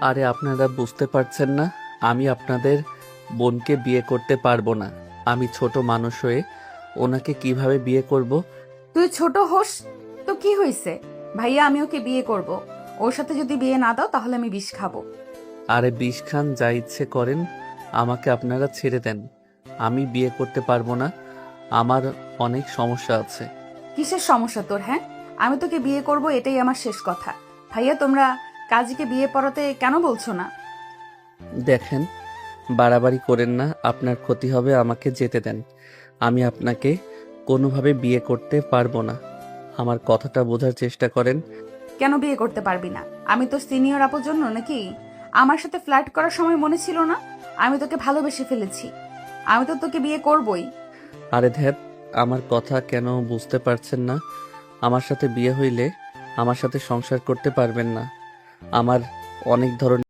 আরে আপনারা বুঝতে পারছেন না, আমি আপনাদের বোনকে বিয়ে করতে পারবো না। আমি ছোট মানুষ হয়ে ওনাকে কিভাবে বিয়ে করব? তুই ছোট হোস তো কি হয়েছে? ভাইয়া, আমি ওকে বিয়ে করব। ওর সাথে যদি বিয়ে না দাও তাহলে আমি বিষ খাবো। আরে বিষ খান, যা ইচ্ছে করেন, আমাকে আপনারা ছেড়ে দেন। আমি বিয়ে করতে পারবো না, আমার অনেক সমস্যা আছে। কিসের সমস্যা তোর? হ্যাঁ, আমি তোকে বিয়ে করব, এটাই আমার শেষ কথা। ভাইয়া, তোমরা কাজীকে বিয়ে পড়াতে কেন বলছো না? দেখেন, বাড়াবাড়ি করেন না, আপনার ক্ষতি হবে, আমাকে যেতে দেন। আমি আপনাকে কোনোভাবে বিয়ে করতে পারবো না। আমার কথাটা বোঝার চেষ্টা করেন। কেন বিয়ে করতে পারবি না? আমি তো সিনিয়র আপুর জন্য নাকি? আমার সাথে ফ্লার্ট করার সময় মনে ছিল না? আমি তোকে ভালোবেসে ফেলেছি। আমি তো তোকে বিয়ে করবই। আরে ধ্যাত, আমার কথা কেন বুঝতে পারছেন না? আমার সাথে বিয়ে হইলে আমার সাথে সংসার করতে পারবেন না। আমার অনেক ধরনের